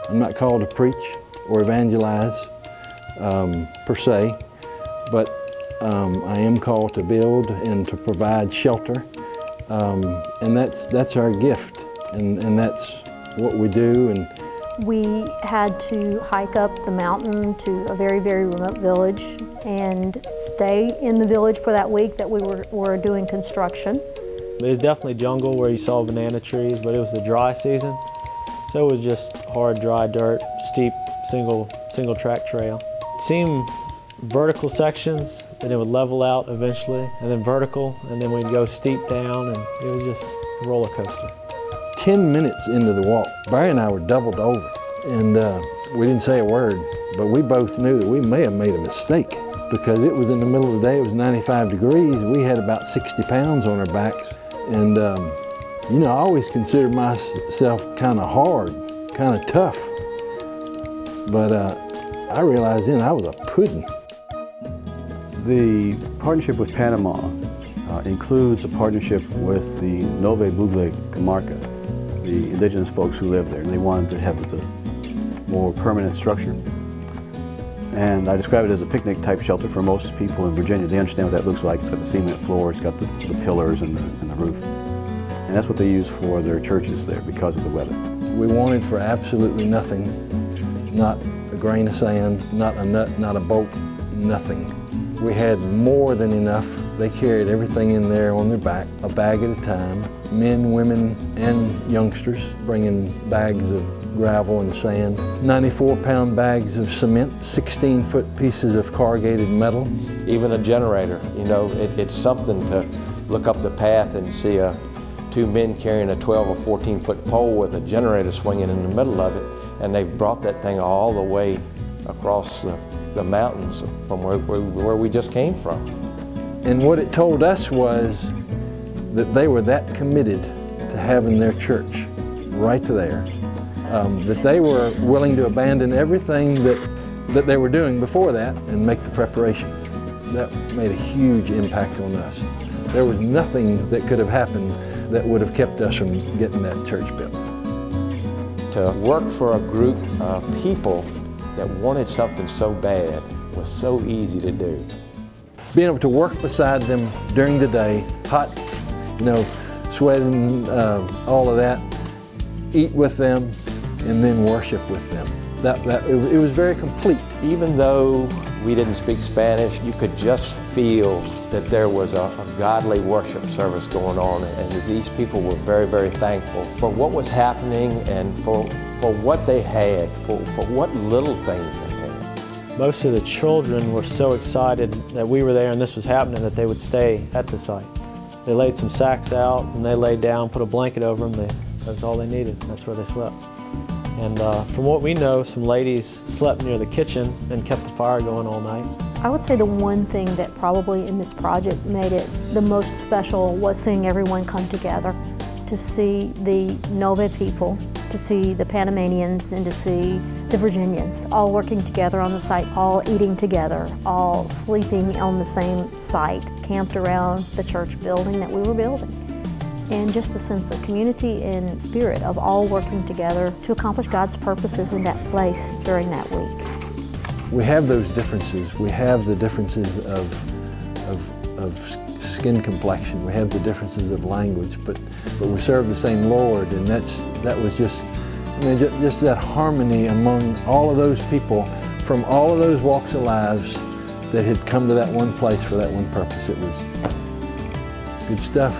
I'm not called to preach or evangelize per se, but I am called to build and to provide shelter, and that's our gift, and that's what we do. And we had to hike up the mountain to a very, very remote village and stay in the village for that week that we were doing construction. There's definitely jungle where you saw banana trees, but it was the dry season, so it was just hard, dry dirt, steep, single track trail. It seemed vertical sections, and it would level out eventually, and then vertical, and then we'd go steep down, and it was just a roller coaster. 10 minutes into the walk, Barry and I were doubled over, and we didn't say a word, but we both knew that we may have made a mistake because it was in the middle of the day, it was 95 degrees, we had about 60 pounds on our backs, and you know, I always considered myself kind of hard, kind of tough, but I realized then I was a pudding. The partnership with Panama includes a partnership with the Nove Bugle Comarca, the indigenous folks who live there, and they wanted to have the more permanent structure. And I describe it as a picnic type shelter for most people in Virginia. They understand what that looks like. It's got the cement floor, it's got the pillars and the roof. And that's what they use for their churches there because of the weather. We wanted for absolutely nothing, not a grain of sand, not a nut, not a bolt, nothing. We had more than enough. They carried everything in there on their back, a bag at a time. Men, women, and youngsters bringing bags of gravel and sand. 94-pound bags of cement, 16-foot pieces of corrugated metal. Even a generator, you know, it's something to look up the path and see two men carrying a 12 or 14-foot pole with a generator swinging in the middle of it, and they've brought that thing all the way across the mountains from where we just came from. And what it told us was that they were that committed to having their church right there, that they were willing to abandon everything that they were doing before that and make the preparations. That made a huge impact on us. There was nothing that could have happened that would have kept us from getting that church built. To work for a group of people that wanted something so bad was so easy to do. Being able to work beside them during the day, hot, you know, sweating, all of that, eat with them, and then worship with them. It was very complete. Even though we didn't speak Spanish, you could just feel that there was a godly worship service going on, and these people were very, very thankful for what was happening and for what they had, for what little things they had. Most of the children were so excited that we were there and this was happening that they would stay at the site. They laid some sacks out and they laid down, put a blanket over them. That's all they needed. That's where they slept. And from what we know, some ladies slept near the kitchen and kept the fire going all night. I would say the one thing that probably in this project made it the most special was seeing everyone come together, to see the Nove people, to see the Panamanians, and to see the Virginians all working together on the site, all eating together, all sleeping on the same site, camped around the church building that we were building. And just the sense of community and spirit of all working together to accomplish God's purposes in that place during that week. We have those differences. We have the differences of skin complexion. We have the differences of language, but we serve the same Lord, and that was just, I mean, just that harmony among all of those people from all of those walks of lives that had come to that one place for that one purpose. It was good stuff.